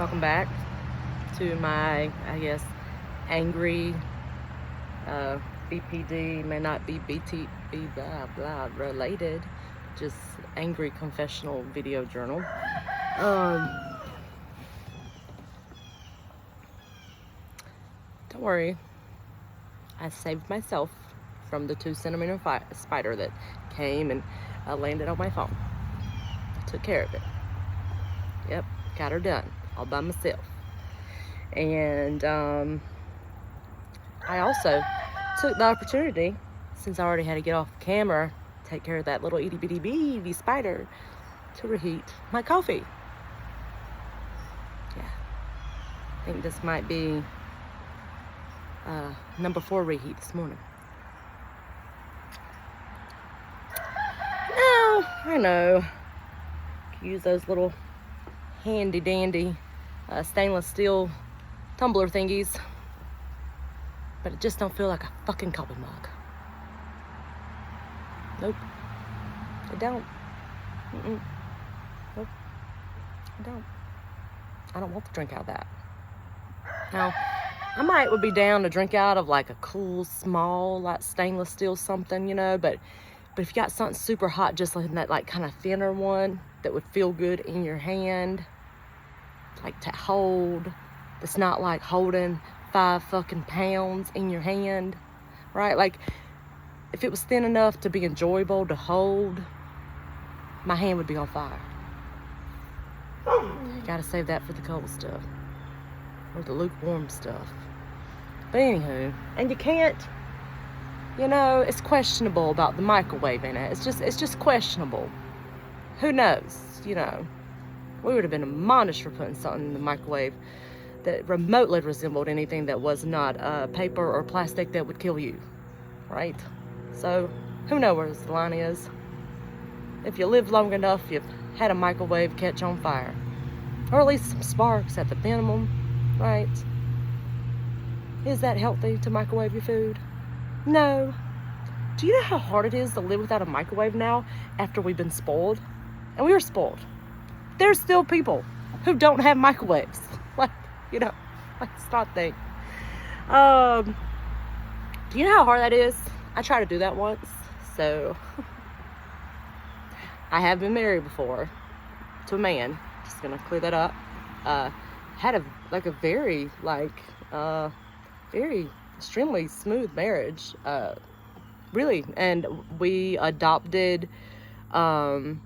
Welcome back to my, I guess, angry BPD, may not be BTB blah blah related, just angry confessional video journal. Don't worry, I saved myself from the 2 centimeter spider that came and landed on my phone. I took care of it. Yep, got her done all by myself. And I also took the opportunity, since I already had to get off camera, take care of that little itty bitty baby spider, to reheat my coffee. Yeah, I think this might be number 4 reheat this morning. Now, I know, use those little handy dandy stainless steel tumbler thingies, but it just don't feel like a fucking coffee mug. Nope, it don't. Nope, I don't. I don't want to drink out of that. Now, I would be down to drink out of like a cool, small, like stainless steel something, you know, but if you got something super hot, just like that, like kind of thinner one that would feel good in your hand, like to hold, that's not like holding 5 fucking pounds in your hand, right? Like if it was thin enough to be enjoyable to hold, my hand would be on fire. You gotta save that for the cold stuff, or the lukewarm stuff. But anywho, and you can't, you know, it's questionable about the microwave in it. It's just questionable. Who knows, you know. We would have been admonished for putting something in the microwave that remotely resembled anything that was not paper or plastic that would kill you, right? So, who knows where the line is? If you live long enough, you've had a microwave catch on fire. Or at least some sparks at the minimum, right? Is that healthy to microwave your food? No. Do you know how hard it is to live without a microwave now after we've been spoiled? And we were spoiled. There's still people who don't have microwaves. Like, you know, like it's not a thing. Do you know how hard that is? I tried to do that once. So, I have been married before to a man. Just gonna clear that up. Had a very extremely smooth marriage. Really, and we adopted 2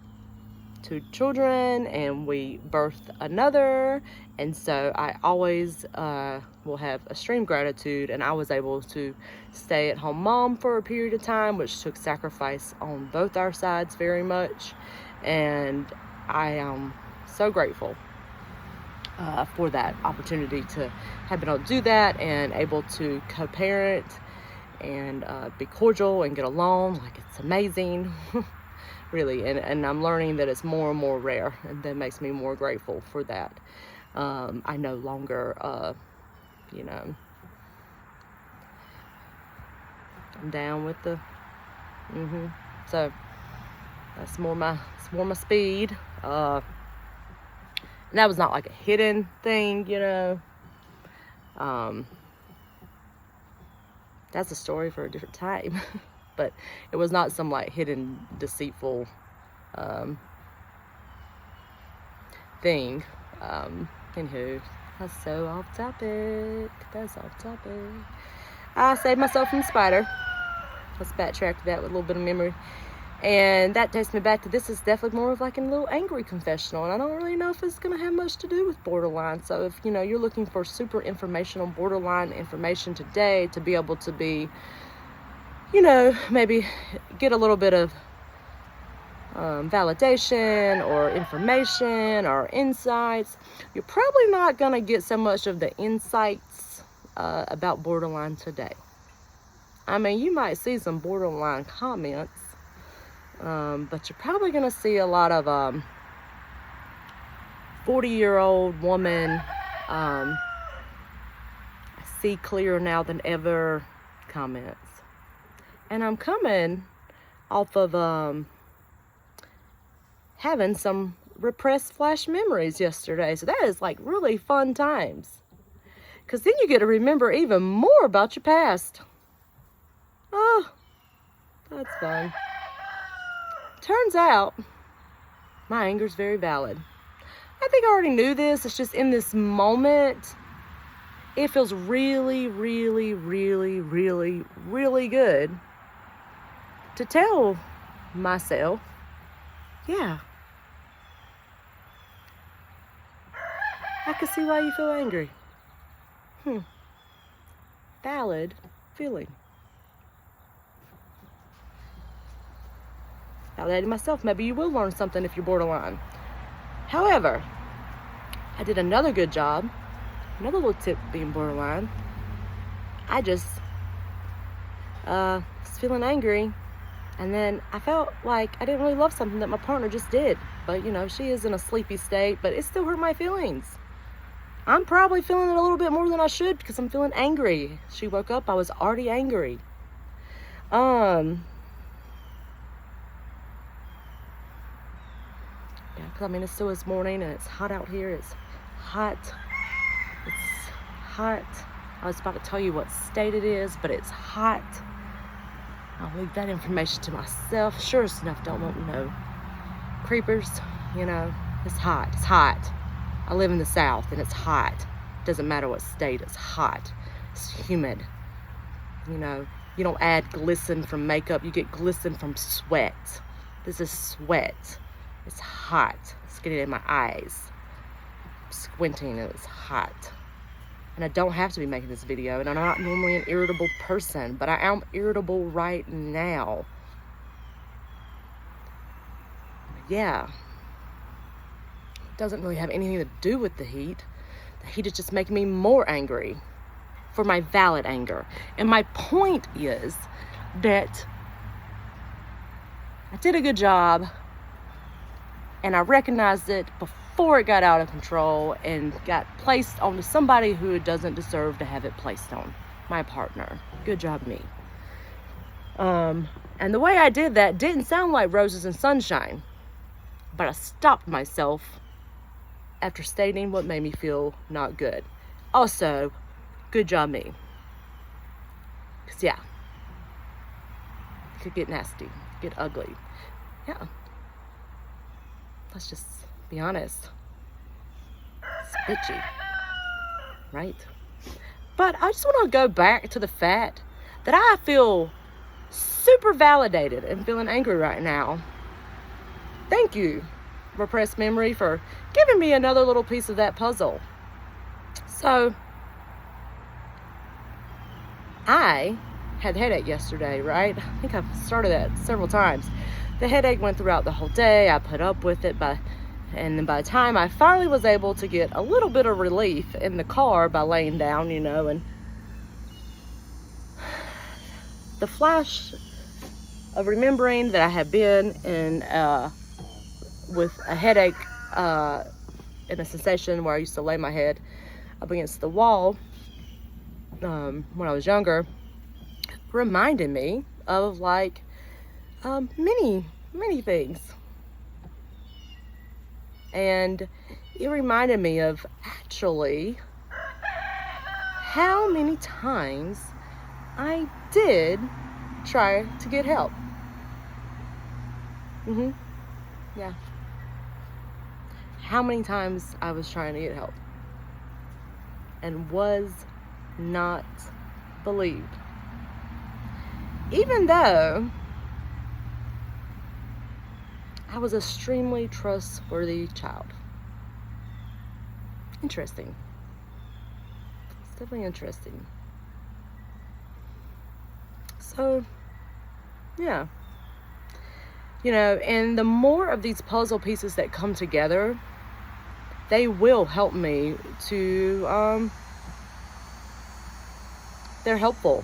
children, and we birthed another, and so I always will have extreme gratitude, and I was able to stay at home mom for a period of time, which took sacrifice on both our sides very much, and I am so grateful for that opportunity to have been able to do that and able to co-parent and be cordial and get along. Like, it's amazing. Really, and I'm learning that it's more and more rare, and that makes me more grateful for that. I no longer, you know, I'm down with the, so that's more my speed. And that was not like a hidden thing, you know. That's a story for a different time. But it was not some like hidden, deceitful thing. Anywho, that's so off topic. That's off topic. I saved myself from the spider. Let's backtrack to that with a little bit of memory. And that takes me back to, this is definitely more of like a little angry confessional. And I don't really know if it's going to have much to do with borderline. So if, you know, you're looking for super informational borderline information today to be able to be, you know, maybe get a little bit of validation or information or insights, you're probably not going to get so much of the insights about borderline today. I mean, you might see some borderline comments, but you're probably going to see a lot of 40-year-old woman, I see clearer now than ever comments. And I'm coming off of having some repressed flash memories yesterday. So that is like really fun times. Because then you get to remember even more about your past. Oh, that's fun. Turns out, my anger is very valid. I think I already knew this. It's just in this moment, it feels really, really, really, really, really good to tell myself, yeah, I can see why you feel angry. Valid feeling. Validating myself. Maybe you will learn something if you're borderline. However, I did another good job. Another little tip being borderline. I just was feeling angry, and then I felt like I didn't really love something that my partner just did. But, you know, she is in a sleepy state, but it still hurt my feelings. I'm probably feeling it a little bit more than I should because I'm feeling angry. She woke up, I was already angry. Yeah, because I mean, it's still this morning and it's hot out here. It's hot. It's hot. I was about to tell you what state it is, but it's hot. I'll leave that information to myself. Sure enough, don't want to know. Creepers, you know, it's hot. It's hot. I live in the South and it's hot. Doesn't matter what state, it's hot. It's humid. You know, you don't add glisten from makeup, you get glisten from sweat. This is sweat. It's hot. It's getting in my eyes. I'm squinting and it's hot. And I don't have to be making this video, and I'm not normally an irritable person, but I am irritable right now. Yeah. It doesn't really have anything to do with the heat. The heat is just making me more angry for my valid anger. And my point is that I did a good job and I recognized it before it got out of control and got placed onto somebody who doesn't deserve to have it placed on, my partner. Good job, me. And the way I did that didn't sound like roses and sunshine, but I stopped myself after stating what made me feel not good. Also, good job, me. Because, yeah, it could get nasty, get ugly. Yeah. Let's just be honest. It's bitchy, right? But I just want to go back to the fact that I feel super validated and feeling angry right now. Thank you, repressed memory, for giving me another little piece of that puzzle. So, I had a headache yesterday, right? I think I've started that several times. The headache went throughout the whole day. I put up with it, and then by the time I finally was able to get a little bit of relief in the car by laying down, you know, and the flash of remembering that I had been in with a headache in a sensation where I used to lay my head up against the wall when I was younger, reminded me of like many things. And it reminded me of actually how many times I did try to get help. Yeah. How many times I was trying to get help and was not believed. Even though I was an extremely trustworthy child. Interesting. It's definitely interesting. So, yeah. You know, and the more of these puzzle pieces that come together, they will help me to, they're helpful.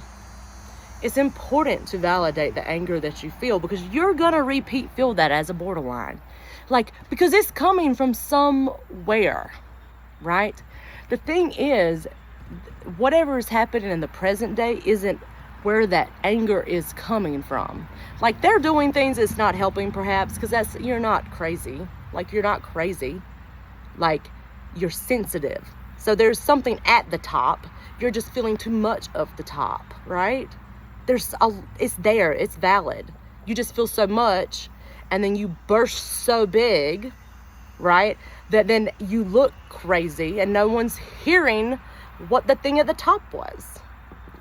It's important to validate the anger that you feel because you're going to feel that as a borderline. Like, because it's coming from somewhere, right? The thing is, whatever is happening in the present day isn't where that anger is coming from. Like, they're doing things it's not helping perhaps because you're not crazy. Like, you're not crazy. Like, you're sensitive. So there's something at the top. You're just feeling too much of the top, right? It's there. It's valid. You just feel so much, and then you burst so big, right? That then you look crazy, and no one's hearing what the thing at the top was.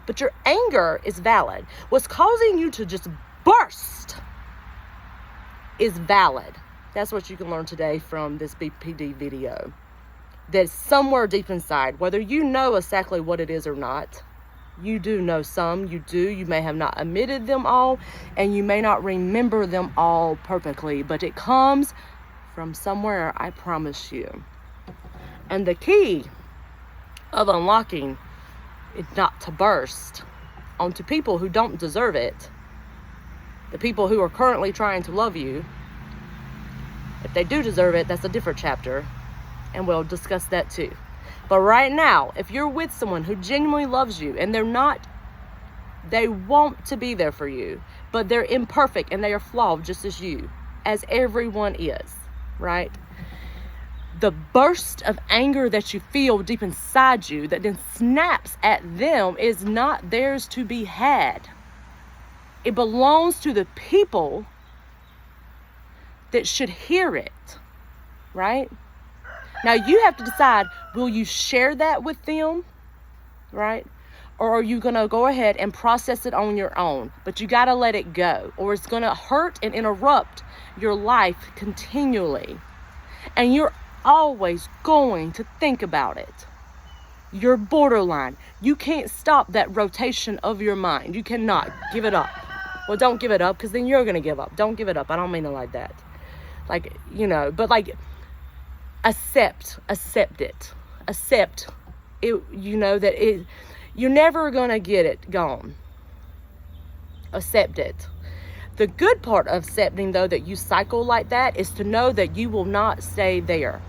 But your anger is valid. What's causing you to just burst is valid. That's what you can learn today from this BPD video. That somewhere deep inside, whether you know exactly what it is or not, you do know some, you may have not admitted them all, and you may not remember them all perfectly, but it comes from somewhere, I promise you. And the key of unlocking is not to burst onto people who don't deserve it, the people who are currently trying to love you. If they do deserve it, that's a different chapter, and we'll discuss that too. But right now, if you're with someone who genuinely loves you, and they want to be there for you, but they're imperfect and they are flawed just as you, as everyone is, right? The burst of anger that you feel deep inside you that then snaps at them is not theirs to be had. It belongs to the people that should hear it, right? Now you have to decide, will you share that with them, right? Or are you going to go ahead and process it on your own? But you got to let it go, or it's going to hurt and interrupt your life continually. And you're always going to think about it. You're borderline. You can't stop that rotation of your mind. You cannot give it up. Well, don't give it up, because then you're going to give up. Don't give it up. I don't mean it like that. Like, but like, accept it. Accept it, that you're never going to get it gone. Accept it. The good part of accepting, though, that you cycle like that is to know that you will not stay there.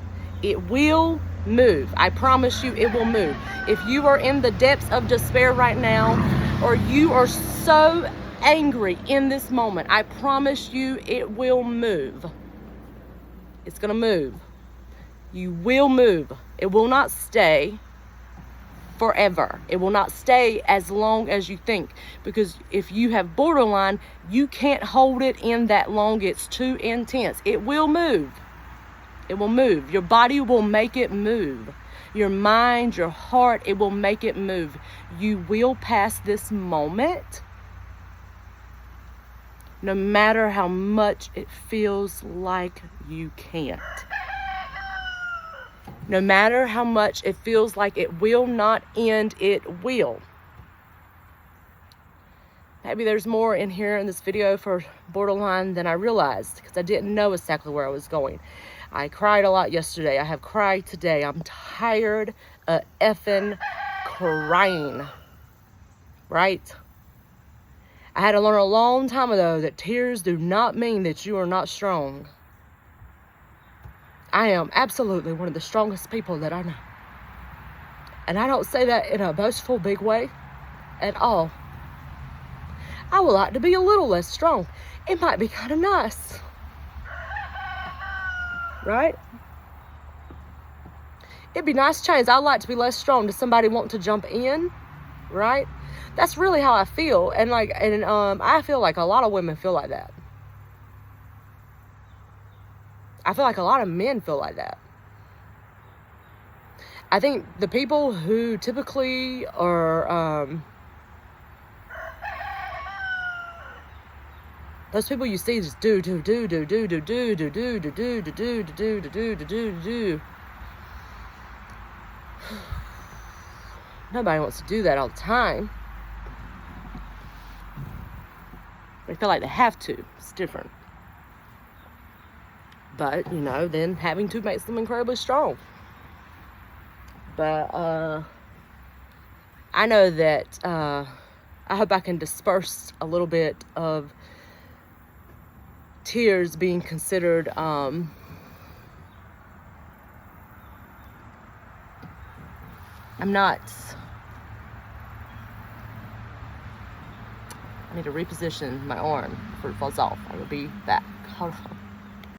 It will move. I promise you it will move. If you are in the depths of despair right now, or you are so angry in this moment, I promise you it will move. It's going to move. You will move. It will not stay forever. It will not stay as long as you think, because if you have borderline, you can't hold it in that long. It's too intense. It will move. It will move. Your body will make it move. Your mind, your heart, it will make it move. You will pass this moment, no matter how much it feels like you can't. No matter how much it feels like it will not end, it will. Maybe there's more in here in this video for borderline than I realized, because I didn't know exactly where I was going. I cried a lot yesterday. I have cried today. I'm tired of effing crying. Right? I had to learn a long time ago that tears do not mean that you are not strong. I am absolutely one of the strongest people that I know. And I don't say that in a boastful, big way at all. I would like to be a little less strong. It might be kind of nice. Right? It'd be nice change. I'd like to be less strong. Does somebody want to jump in? Right? That's really how I feel. And I feel like a lot of women feel like that. I feel like a lot of men feel like that. I think the people who typically are, those people you see just do. Nobody wants to do that all the time. They feel like they have to. It's different. But, then having to makes them incredibly strong. But, I know that, I hope I can disperse a little bit of tears being considered, I need to reposition my arm before it falls off. I will be back. Hold on.